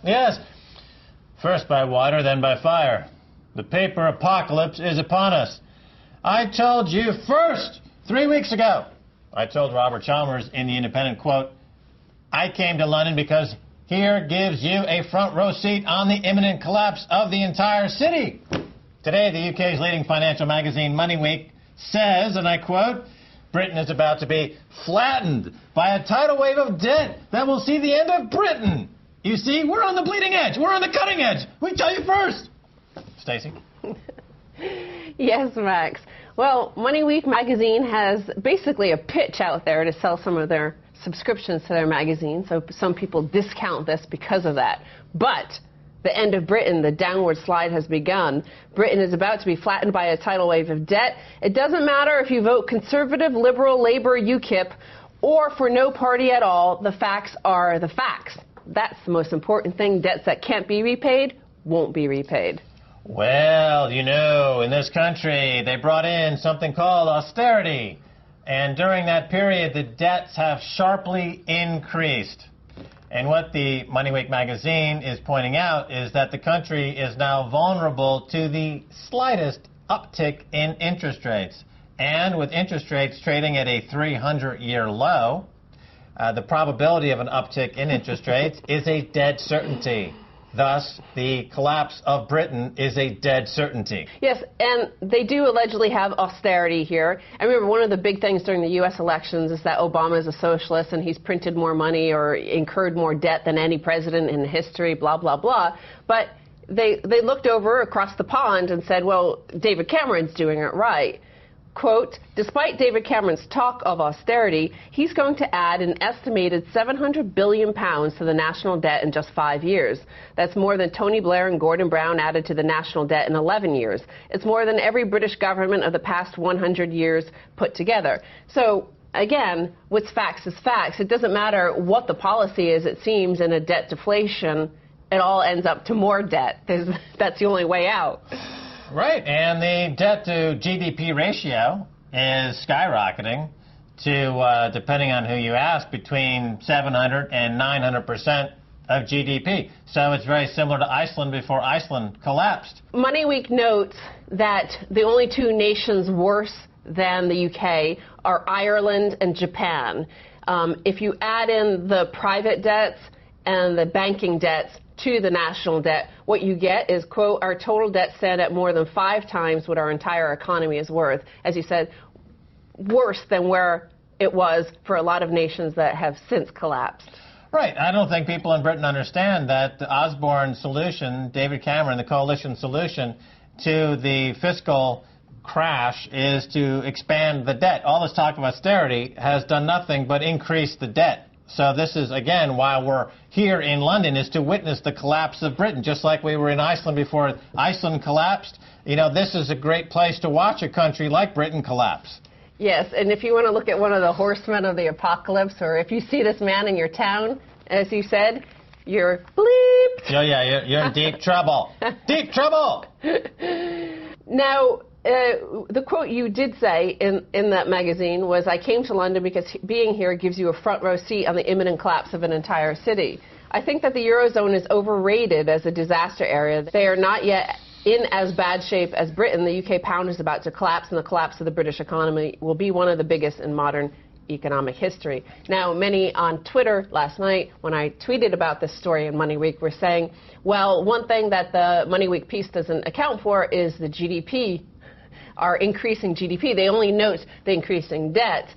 Yes. First by water, then by fire. The paper apocalypse is upon us. I told you first 3 weeks ago. I told Robert Chalmers in The Independent, quote, I came to London because here gives you a front row seat on the imminent collapse of the entire city. Today, the UK's leading financial magazine, Money Week, says, and I quote, Britain is about to be flattened by a tidal wave of debt that will see the end of Britain. You see, we're on the bleeding edge. We're on the cutting edge. We tell you first. Stacey? Yes, Max. Well, Money Week magazine has basically a pitch out there to sell some of their subscriptions to their magazine, so some people discount this because of that. But the end of Britain, the downward slide has begun. Britain is about to be flattened by a tidal wave of debt. It doesn't matter if you vote Conservative, Liberal, Labour, UKIP, or for no party at all. The facts are the facts. That's the most important thing. Debts that can't be repaid won't be repaid. Well, you know, in this country, they brought in something called austerity. And during that period, the debts have sharply increased. And what the Money Week magazine is pointing out is that the country is now vulnerable to the slightest uptick in interest rates. And with interest rates trading at a 300-year low, the probability of an uptick in interest rates is a dead certainty. Thus, the collapse of Britain is a dead certainty. Yes, and they do allegedly have austerity here. I remember one of the big things during the U.S. elections is that Obama is a socialist and he's printed more money or incurred more debt than any president in history, blah, blah, blah. But they looked over across the pond and said, well, David Cameron's doing it right. Quote, despite David Cameron's talk of austerity, he's going to add an estimated £700 billion to the national debt in just 5 years. That's more than Tony Blair and Gordon Brown added to the national debt in 11 years. It's more than every British government of the past 100 years put together. So, again, what's facts is facts. It doesn't matter what the policy is, it seems, in a debt deflation, it all ends up to more debt. That's the only way out. Right, and the debt to GDP ratio is skyrocketing to, depending on who you ask, between 700 and 900% of GDP. So it's very similar to Iceland before Iceland collapsed. Money Week notes that the only two nations worse than the UK are Ireland and Japan. If you add in the private debts and the banking debts to the national debt, what you get is, quote, our total debt stand at more than 5 times what our entire economy is worth. As you said, worse than where it was for a lot of nations that have since collapsed. Right. I don't think people in Britain understand that the Osborne solution, David Cameron, the coalition solution to the fiscal crash is to expand the debt. All this talk of austerity has done nothing but increase the debt. So this is, again, why we're here in London, is to witness the collapse of Britain, just like we were in Iceland before Iceland collapsed. You know, this is a great place to watch a country like Britain collapse. Yes, and if you want to look at one of the horsemen of the apocalypse, or if you see this man in your town, as you said, you're bleeped. Oh, yeah, you're in deep trouble. Deep trouble! Now, the quote you did say in that magazine was, I came to London because being here gives you a front row seat on the imminent collapse of an entire city. I think that the Eurozone is overrated as a disaster area. They are not yet in as bad shape as Britain. The UK pound is about to collapse, and the collapse of the British economy will be one of the biggest in modern economic history. Now, many on Twitter last night, when I tweeted about this story in Money Week, were saying, well, one thing that the Money Week piece doesn't account for is the GDP, our increasing GDP. They only note the increasing debt.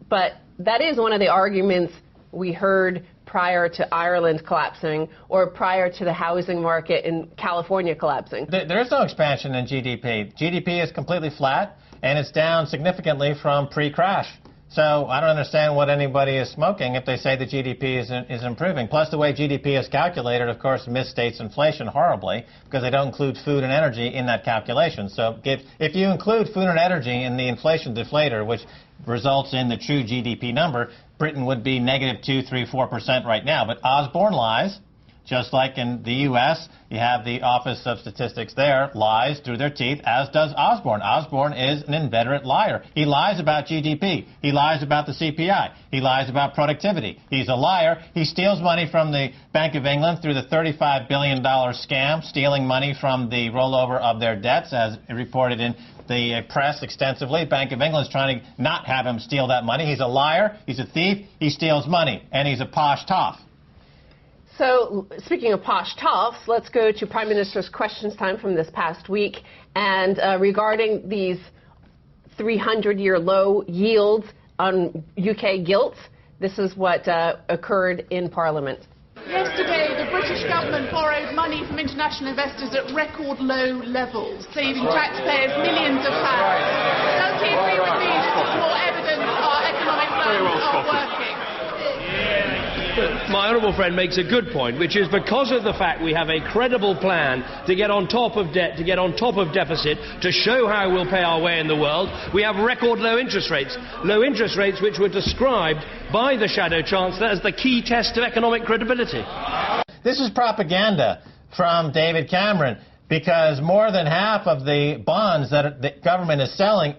But that is one of the arguments we heard prior to Ireland collapsing or prior to the housing market in California collapsing. There is no expansion in GDP. GDP is completely flat, and it's down significantly from pre-crash. So I don't understand what anybody is smoking if they say the GDP is improving. Plus, the way GDP is calculated, of course, misstates inflation horribly because they don't include food and energy in that calculation. So if you include food and energy in the inflation deflator, which results in the true GDP number, Britain would be -2, 3, 4% right now. But Osborne lies. Just like in the U.S., you have the Office of Statistics there, lies through their teeth, as does Osborne. Osborne is an inveterate liar. He lies about GDP. He lies about the CPI. He lies about productivity. He's a liar. He steals money from the Bank of England through the $35 billion scam, stealing money from the rollover of their debts, as reported in the press extensively. Bank of England is trying to not have him steal that money. He's a liar. He's a thief. He steals money. And he's a posh toff. So, speaking of posh toffs, let's go to Prime Minister's Questions Time from this past week. And regarding these 300-year low yields on UK gilts, this is what occurred in Parliament. Yesterday, the British government borrowed money from international investors at record low levels, saving taxpayers millions of pounds. Does he agree with me this is more evidence our economic plans are working? My honourable friend makes a good point, which is because of the fact we have a credible plan to get on top of debt, to get on top of deficit, to show how we'll pay our way in the world, we have record low interest rates which were described by the Shadow Chancellor as the key test of economic credibility. This is propaganda from David Cameron, because more than half of the bonds that the government is selling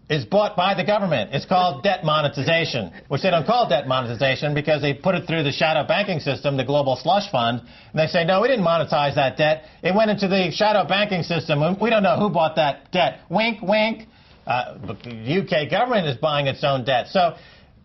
is bought by the government. It's called debt monetization, which they don't call debt monetization because they put it through the shadow banking system, the global slush fund, and they say, no, we didn't monetize that debt. It went into the shadow banking system, and we don't know who bought that debt. Wink, wink. The UK government is buying its own debt. So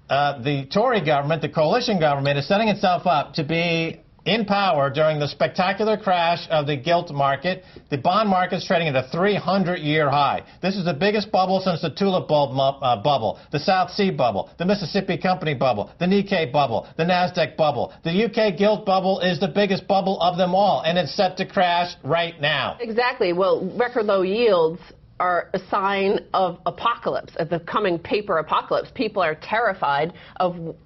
the Tory government, the coalition government, is setting itself up to be in power during the spectacular crash of the gilt market. The bond market is trading at a 300-year high. This is the biggest bubble since the tulip bulb bubble, the South Sea bubble, the Mississippi Company bubble, the Nikkei bubble, the NASDAQ bubble. The UK gilt bubble is the biggest bubble of them all, and it's set to crash right now. Exactly. Well, record low yields are a sign of apocalypse, of the coming paper apocalypse. People are terrified of.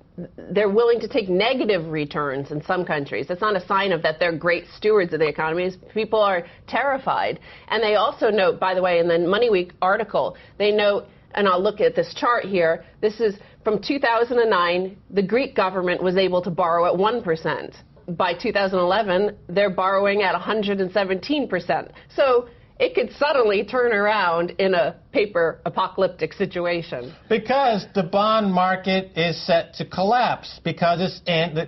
They're willing to take negative returns in some countries. It's not a sign of that they're great stewards of the economy. People are terrified. And they also note, by the way, in the Money Week article, they note, and I'll look at this chart here, this is from 2009, the Greek government was able to borrow at 1%. By 2011, they're borrowing at 117%. So it could suddenly turn around in a paper apocalyptic situation. Because the bond market is set to collapse, because it's in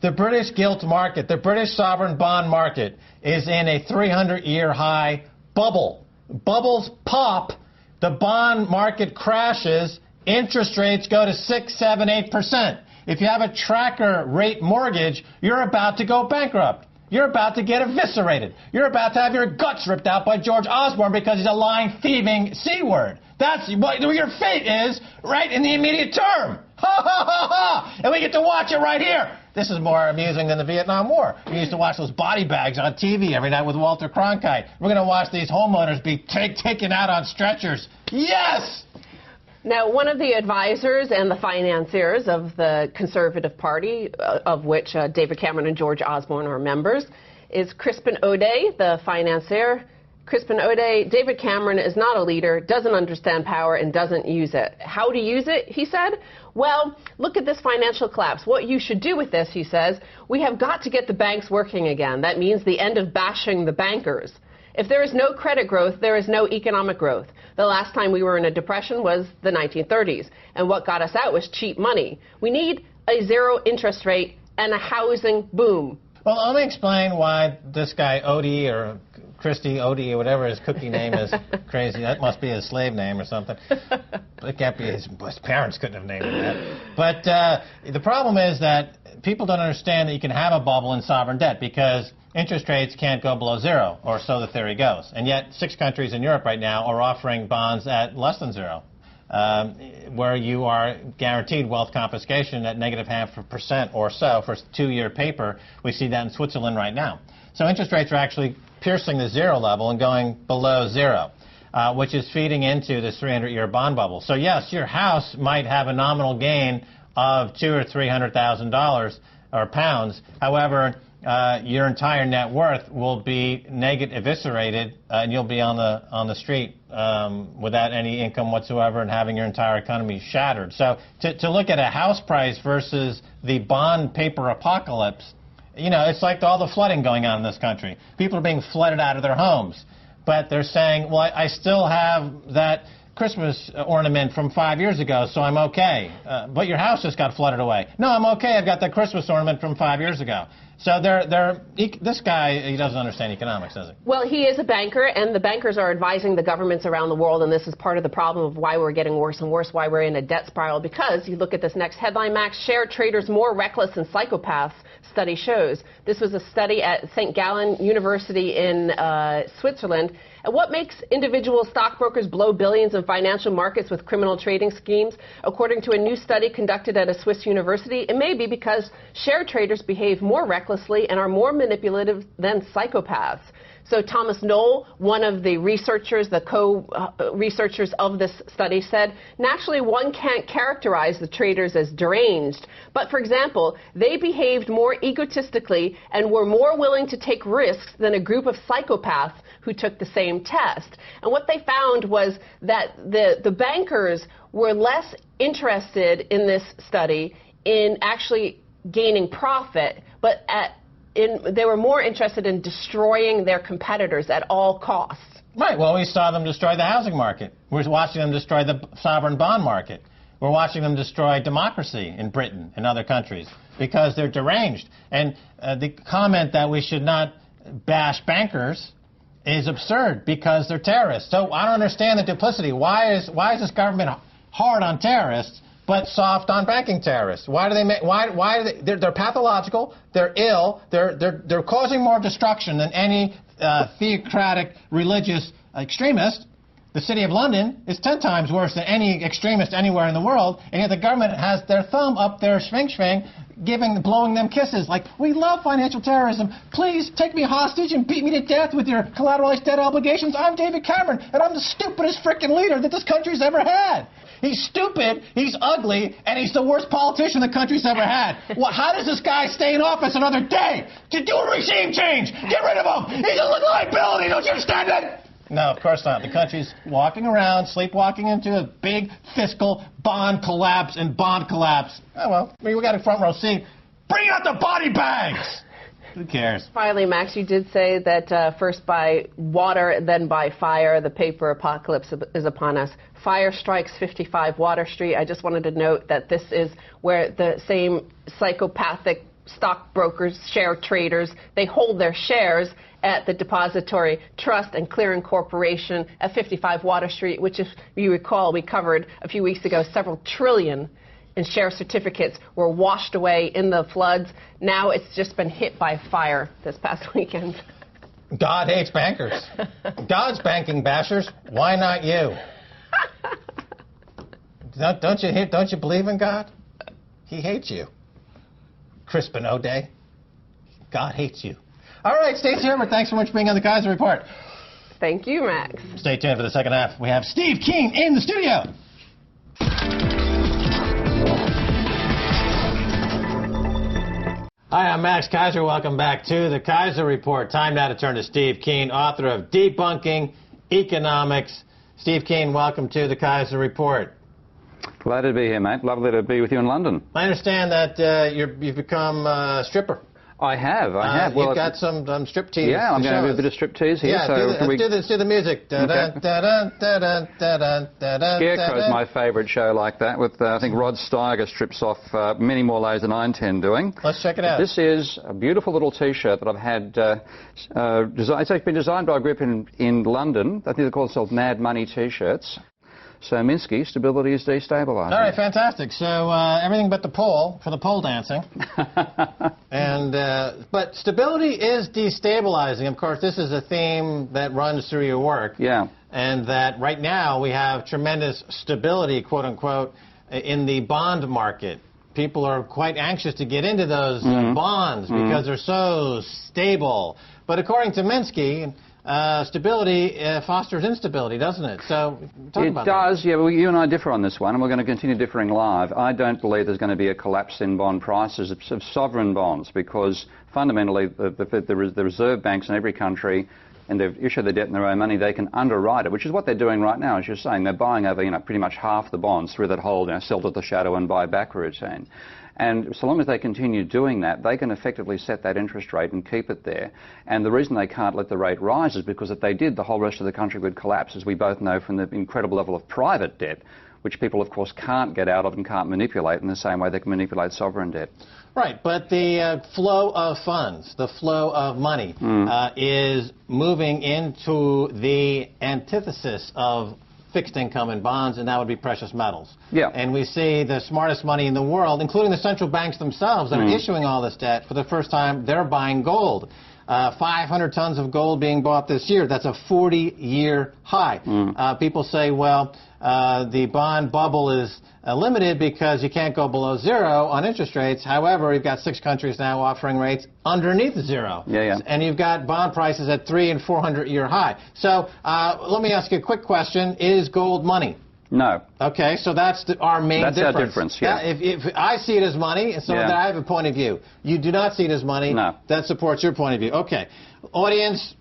the British gilt market, the British sovereign bond market is in a 300-year high bubble. Bubbles pop, the bond market crashes, interest rates go to 6, 7, 8%. If you have a tracker rate mortgage, you're about to go bankrupt. You're about to get eviscerated. You're about to have your guts ripped out by George Osborne because he's a lying, thieving C-word. That's what your fate is right in the immediate term. Ha, ha, ha, ha. And we get to watch it right here. This is more amusing than the Vietnam War. We used to watch those body bags on TV every night with Walter Cronkite. We're going to watch these homeowners be taken out on stretchers. Yes! Now, one of the advisors and the financiers of the Conservative Party, of which David Cameron and George Osborne are members, is Crispin O'Day, the financier. Crispin O'Day, David Cameron is not a leader, doesn't understand power, and doesn't use it. How to use it, he said? Well, look at this financial collapse. What you should do with this, he says, we have got to get the banks working again. That means the end of bashing the bankers. If there is no credit growth, there is no economic growth. The last time we were in a depression was the 1930s, and what got us out was cheap money. We need a zero interest rate and a housing boom. Well, let me explain why this guy Odie or Christy Odie or whatever his cookie name is crazy. That must be his slave name or something. It can't be his parents couldn't have named him that. But the problem is that people don't understand that you can have a bubble in sovereign debt because interest rates can't go below zero, or so the theory goes. And yet 6 countries in Europe right now are offering bonds at less than zero, where you are guaranteed wealth confiscation at -0.5% or so for 2-year paper. We see that in Switzerland right now. So interest rates are actually piercing the zero level and going below zero, which is feeding into this 300-year bond bubble. So yes, your house might have a nominal gain of $200,000 or $300,000 or pounds. However, your entire net worth will be eviscerated, and you'll be on the street without any income whatsoever and having your entire economy shattered. So to look at a house price versus the bond paper apocalypse You know, it's like all the flooding going on in this country. People are being flooded out of their homes. But they're saying, well, I still have that Christmas ornament from 5 years ago, so I'm okay. But your house just got flooded away. No, I'm okay. I've got that Christmas ornament from 5 years ago. So this guy, he doesn't understand economics, does he? Well, he is a banker, and the bankers are advising the governments around the world, and this is part of the problem of why we're getting worse and worse, why we're in a debt spiral, because you look at this next headline, Max, share traders more reckless than psychopaths, study shows. This was a study at St. Gallen University in Switzerland. And what makes individual stockbrokers blow billions in financial markets with criminal trading schemes? According to a new study conducted at a Swiss university, it may be because share traders behave more recklessly and are more manipulative than psychopaths. So Thomas Knoll, one of the researchers, the co-researchers of this study, said, naturally, one can't characterize the traders as deranged. But, for example, they behaved more egotistically and were more willing to take risks than a group of psychopaths who took the same test. And what they found was that the bankers were less interested in this study in actually gaining profit, but they were more interested in destroying their competitors at all costs. Right. Well, we saw them destroy the housing market. We're watching them destroy the sovereign bond market. We're watching them destroy democracy in Britain and other countries because they're deranged. And the comment that we should not bash bankers is absurd because they're terrorists. So I don't understand the duplicity. Why is this government hard on terrorists but soft on banking terrorists? Why do they make? Why do they? They're pathological. They're ill. They're causing more destruction than any theocratic religious extremist. The City of London is 10 times worse than any extremist anywhere in the world, and yet the government has their thumb up their swing, blowing them kisses like, we love financial terrorism. Please take me hostage and beat me to death with your collateralized debt obligations. I'm David Cameron, and I'm the stupidest frickin' leader that this country's ever had. He's stupid, he's ugly, and he's the worst politician the country's ever had. Well, how does this guy stay in office another day? To do a regime change! Get rid of him! He's a liability, don't you understand that? No, of course not. The country's walking around, sleepwalking into a big fiscal bond collapse and bond collapse. Oh, well, we got a front row seat. Bring out the body bags! Who cares? Finally, Max, you did say that first by water, then by fire, the paper apocalypse is upon us. Fire strikes 55 Water Street. I just wanted to note that this is where the same psychopathic stockbrokers, share traders, they hold their shares at the Depository Trust and Clearing Corporation at 55 Water Street, which, if you recall, we covered a few weeks ago, several trillion in share certificates were washed away in the floods. Now it's just been hit by fire this past weekend. God hates bankers. God's banking bashers. Why not you? Don't you believe in God? He hates you. Crispin O'Day. God hates you. All right, stay tuned. Thanks so much for being on the Keiser Report. Thank you, Max. Stay tuned for the second half. We have Steve Keen in the studio. Hi, I'm Max Keiser. Welcome back to the Keiser Report. Time now to turn to Steve Keen, author of Debunking Economics. Steve Keen, welcome to the Keiser Report. Glad to be here, mate. Lovely to be with you in London. I understand that you've become a stripper. I have. Well, you've got some striptease. Yeah, I'm going to do a bit of striptease here. Yeah, let's do the music. Scarecrow is my favourite show like that, with I think Rod Steiger strips off many more layers than I intend doing. Let's check it out. This is a beautiful little T-shirt that I've had. It's been designed by a group in London. I think they call themselves Mad Money T-shirts. So, Minsky, stability is destabilizing. All right, fantastic. So, everything but the pole, for the pole dancing. But stability is destabilizing. Of course, this is a theme that runs through your work. Yeah. And that right now we have tremendous stability, quote unquote, in the bond market. People are quite anxious to get into those bonds because they're so stable. But according to Minsky, stability fosters instability, doesn't it? So, talk about that. It does, yeah. Well, you and I differ on this one, and we're going to continue differing live. I don't believe there's going to be a collapse in bond prices of sovereign bonds, because fundamentally the reserve banks in every country, and they've issued their debt in their own money, they can underwrite it, which is what they're doing right now, as you're saying. They're buying over, pretty much half the bonds through that whole sell to the shadow and buy back routine. And so long as they continue doing that, they can effectively set that interest rate and keep it there. And the reason they can't let the rate rise is because if they did, the whole rest of the country would collapse, as we both know from the incredible level of private debt, which people, of course, can't get out of and can't manipulate in the same way they can manipulate sovereign debt. Right, but the flow of funds, the flow of money, is moving into the antithesis of fixed income and bonds, and that would be precious metals. Yeah. And we see the smartest money in the world, including the central banks themselves that are issuing all this debt, for the first time, they're buying gold. 500 tons of gold being bought this year. That's a 40-year high. People say, well, the bond bubble is limited because you can't go below zero on interest rates. However, you've got 6 countries now offering rates underneath zero. And you've got bond prices at 300- and 400-year high. So let me ask you a quick question. Is gold money? No. Okay, so that's our main difference. That's our difference, yeah. If I see it as money, and so that I have a point of view. You do not see it as money. No. That supports your point of view. Okay. Audience,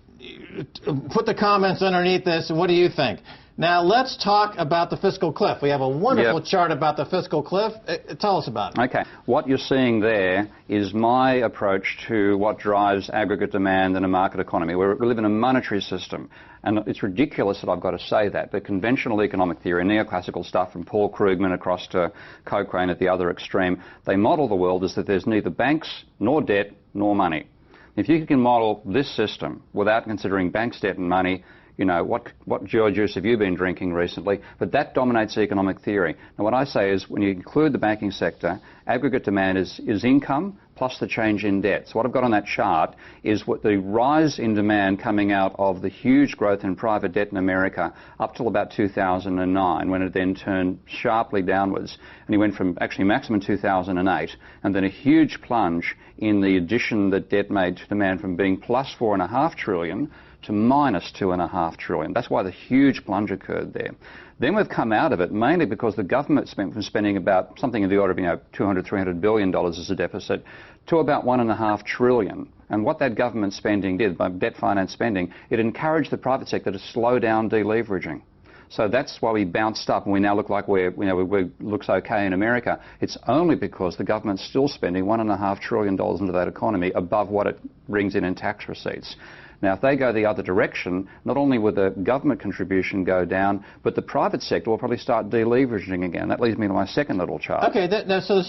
put the comments underneath this, and what do you think? Now, let's talk about the fiscal cliff. We have a wonderful chart about the fiscal cliff. Tell us about it. Okay. What you're seeing there is my approach to what drives aggregate demand in a market economy. We live in a monetary system, and it's ridiculous that I've got to say that, but conventional economic theory, neoclassical stuff from Paul Krugman across to Cochrane at the other extreme, they model the world as that there's neither banks, nor debt, nor money. If you can model this system without considering banks, debt, and money, you know, what juice have you been drinking recently? But that dominates economic theory. Now, what I say is when you include the banking sector, aggregate demand is income plus the change in debt. So what I've got on that chart is what the rise in demand coming out of the huge growth in private debt in America up till about 2009, when it then turned sharply downwards. And he went from actually maximum 2008, and then a huge plunge in the addition that debt made to demand from being plus $4.5 trillion to minus $2.5 trillion. That's why the huge plunge occurred there. Then we've come out of it mainly because the government went from spending about something in the order of, $200, $300 billion as a deficit to about $1.5 trillion. And what that government spending did, by debt finance spending, it encouraged the private sector to slow down deleveraging. So that's why we bounced up and we now look like we looks okay in America. It's only because the government's still spending $1.5 trillion into that economy above what it brings in tax receipts. Now, if they go the other direction, not only will the government contribution go down, but the private sector will probably start deleveraging again. That leads me to my second little chart. Okay, so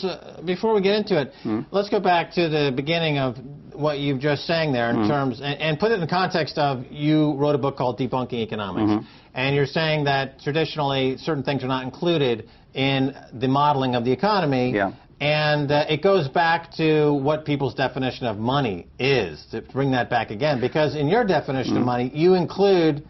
before we get into it, let's go back to the beginning of what you've just saying there in terms, and put it in the context of you wrote a book called Debunking Economics. And you're saying that traditionally certain things are not included in the modeling of the economy. And it goes back to what people's definition of money is, to bring that back again. Because in your definition of money, you include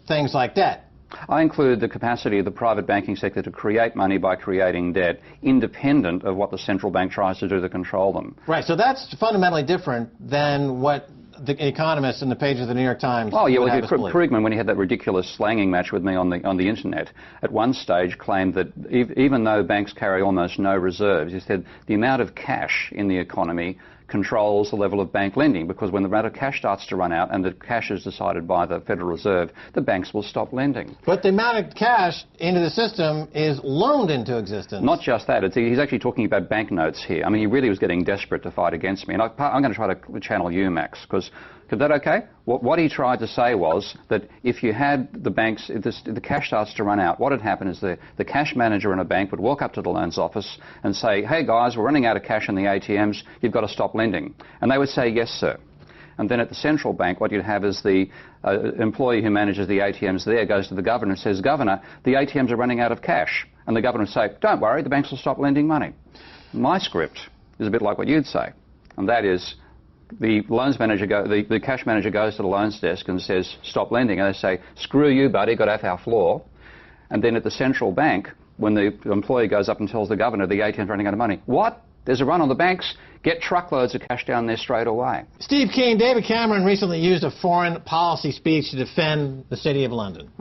things like debt. I include the capacity of the private banking sector to create money by creating debt, independent of what the central bank tries to do to control them. Right, so that's fundamentally different than what the economists in the pages of the New York Times. Oh, yeah, well, Krugman, when he had that ridiculous slanging match with me on the internet, at one stage claimed that even though banks carry almost no reserves, he said the amount of cash in the economy controls the level of bank lending, because when the amount of cash starts to run out and the cash is decided by the Federal Reserve, the banks will stop lending. But the amount of cash into the system is loaned into existence. Not just that. He's actually talking about banknotes here. I mean, he really was getting desperate to fight against me. And I'm going to try to channel you, Max, because is that okay? What he tried to say was that if you had the banks, if the cash starts to run out, what would happen is the cash manager in a bank would walk up to the loans office and say, hey guys, we're running out of cash in the ATMs, you've got to stop lending. And they would say, yes sir. And then at the central bank, what you'd have is the employee who manages the ATMs there goes to the governor and says, Governor, the ATMs are running out of cash. And the governor would say, don't worry, the banks will stop lending money. My script is a bit like what you'd say, and that is, the loans manager the cash manager goes to the loans desk and says, stop lending. And they say, screw you, buddy, got off our floor. And then at the central bank, when the employee goes up and tells the governor the ATM's running out of money, what? There's a run on the banks. Get truckloads of cash down there straight away. Steve Keen, David Cameron recently used a foreign policy speech to defend the City of London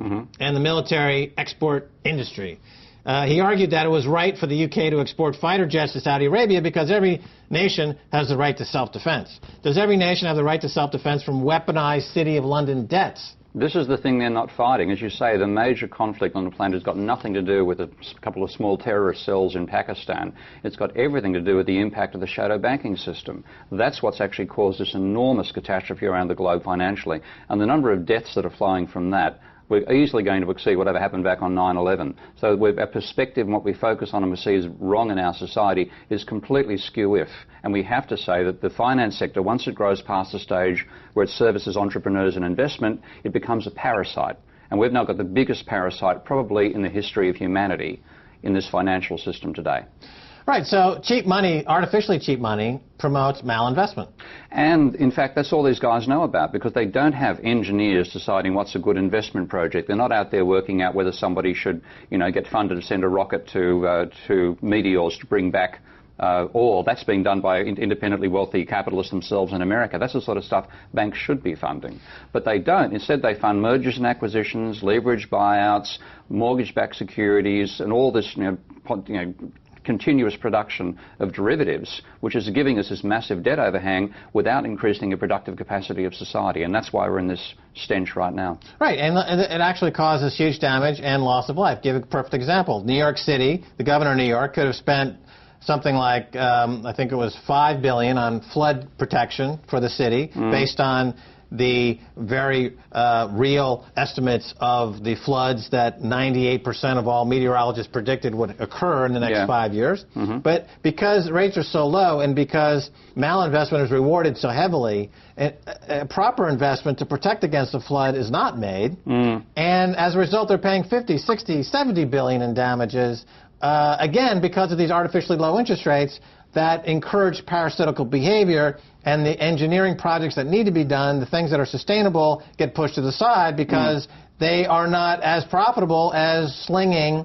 and the military export industry. He argued that it was right for the UK to export fighter jets to Saudi Arabia because every nation has the right to self-defense. Does every nation have the right to self-defense from weaponized City of London debts? This is the thing they're not fighting. As you say, the major conflict on the planet has got nothing to do with a couple of small terrorist cells in Pakistan. It's got everything to do with the impact of the shadow banking system. That's what's actually caused this enormous catastrophe around the globe financially. And the number of deaths that are flowing from that, we're easily going to exceed whatever happened back on 9/11. So our perspective and what we focus on and we see is wrong in our society is completely skew-if. And we have to say that the finance sector, once it grows past the stage where it services entrepreneurs and investment, it becomes a parasite. And we've now got the biggest parasite probably in the history of humanity in this financial system today. Right, so cheap money, artificially cheap money, promotes malinvestment. And, in fact, that's all these guys know about, because they don't have engineers deciding what's a good investment project. They're not out there working out whether somebody should, get funded to send a rocket to meteors to bring back oil. That's being done by independently wealthy capitalists themselves in America. That's the sort of stuff banks should be funding. But they don't. Instead, they fund mergers and acquisitions, leverage buyouts, mortgage-backed securities, and all this, continuous production of derivatives, which is giving us this massive debt overhang without increasing the productive capacity of society. And that's why we're in this stench right now. Right, and it actually causes huge damage and loss of life. Give a perfect example. New York City, the governor of New York could have spent something like, I think it was $5 billion on flood protection for the city, based on the very real estimates of the floods that 98% of all meteorologists predicted would occur in the next 5 years. But because rates are so low and because malinvestment is rewarded so heavily, a proper investment to protect against a flood is not made. And as a result, they're paying 50, 60, 70 billion in damages, again, because of these artificially low interest rates that encourage parasitical behavior, and the engineering projects that need to be done, the things that are sustainable, get pushed to the side because they are not as profitable as slinging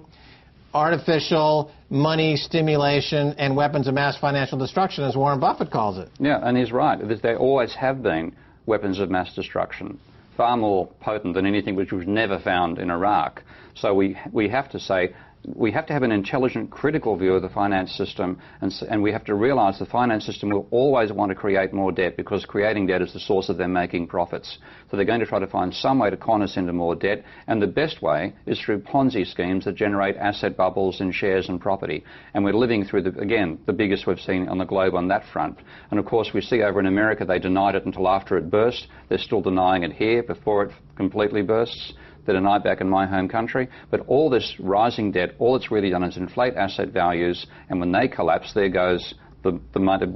artificial money stimulation and weapons of mass financial destruction, as Warren Buffett calls it. Yeah, and he's right. They always have been weapons of mass destruction, far more potent than anything which was never found in Iraq. So we have to say, we have to have an intelligent, critical view of the finance system, and we have to realize the finance system will always want to create more debt, because creating debt is the source of them making profits. So they're going to try to find some way to con us into more debt, and the best way is through Ponzi schemes that generate asset bubbles in shares and property. And we're living through, the biggest we've seen on the globe on that front. And of course, we see over in America, they denied it until after it burst. They're still denying it here before it completely bursts. They deny back in my home country. But all this rising debt, all it's really done is inflate asset values, and when they collapse, there goes the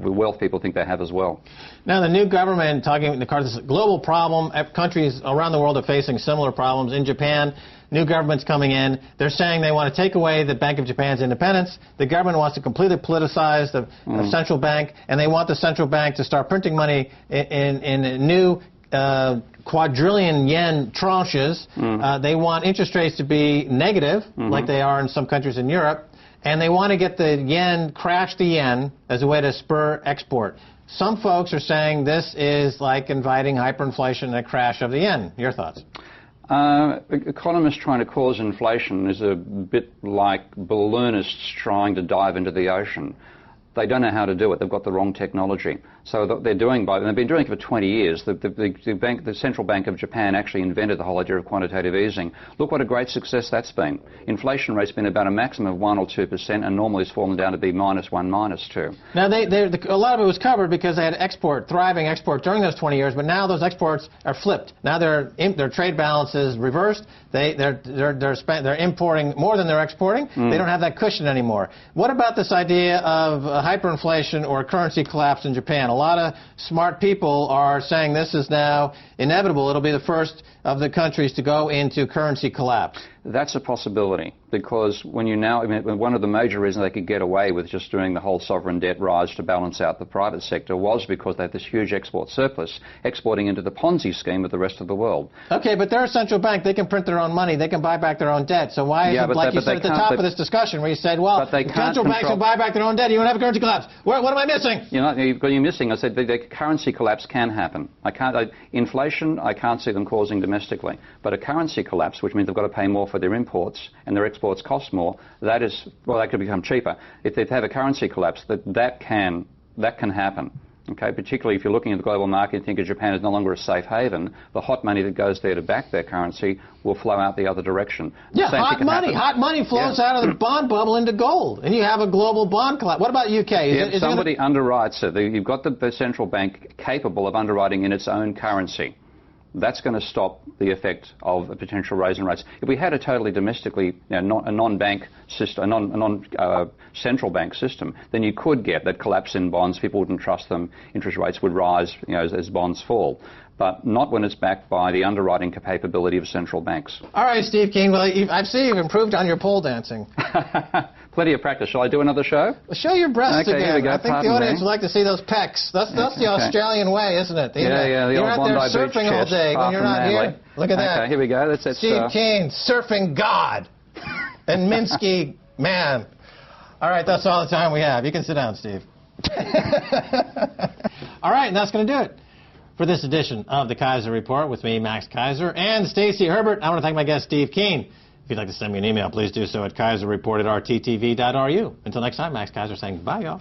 wealth people think they have as well. Now, the new government, talking this global problem, countries around the world are facing similar problems. In Japan, new government's coming in. They're saying they want to take away the Bank of Japan's independence. The government wants to completely politicize the central bank, and they want the central bank to start printing money in new quadrillion yen tranches. They want interest rates to be negative, like they are in some countries in Europe, and they want to get the yen, crash the yen, as a way to spur export. Some folks are saying this is like inviting hyperinflation and a crash of the yen. Your thoughts? Economists trying to cause inflation is a bit like balloonists trying to dive into the ocean. They don't know how to do it. They've got the wrong technology. So they're doing and they've been doing it for 20 years. The Central Bank of Japan actually invented the whole idea of quantitative easing. Look what a great success that's been. Inflation rate's been about a maximum of 1 or 2%, and normally it's fallen down to be -1, -2. Now, a lot of it was covered because they had thriving export during those 20 years, but now those exports are flipped. Now their trade balance is reversed. They're importing more than they're exporting. They don't have that cushion anymore. What about this idea of hyperinflation or currency collapse in Japan? A lot of smart people are saying this is now inevitable. It'll be the first of the countries to go into currency collapse. That's a possibility, because when one of the major reasons they could get away with just doing the whole sovereign debt rise to balance out the private sector was because they had this huge export surplus, exporting into the Ponzi scheme of the rest of the world. Okay, but they're a central bank. They can print their own money. They can buy back their own debt. So why is it like you said at the top of this discussion where you said, well, the central banks will buy back their own debt, you won't have a currency collapse. What am I missing? You're missing. I said the currency collapse can happen. Inflation, I can't see them causing domestically. But a currency collapse, which means they've got to pay more for their imports and their exports cost more, that could become cheaper. If they have a currency collapse, that can happen. Okay, particularly if you're looking at the global market and think of Japan as no longer a safe haven, the hot money that goes there to back their currency will flow out the other direction. Yeah, hot money flows out of the bond bubble into gold, and you have a global bond collapse. What about UK? If somebody underwrites it, you've got the central bank capable of underwriting in its own currency. That's going to stop the effect of a potential raise in rates. If we had a totally domestically, a non-bank system, a non-central bank system, then you could get that collapse in bonds. People wouldn't trust them. Interest rates would rise, as bonds fall. But not when it's backed by the underwriting capability of central banks. All right, Steve Keen. Well, I see you've improved on your pole dancing. Plenty of practice. Shall I do another show? Well, show your breasts again. Here we go. I think the audience would like to see those pecs. That's the Australian way, isn't it? The you're old out there Bondi surfing all day when you're not here. Look at that. Okay, here we go. That's Steve Keen, surfing God. And Minsky, man. All right, that's all the time we have. You can sit down, Steve. All right, and that's going to do it for this edition of the Keiser Report with me, Max Keiser, and Stacey Herbert. I want to thank my guest, Steve Keen. If you'd like to send me an email, please do so at keiserreport@rttv.ru. Until next time, Max Keiser saying bye, y'all.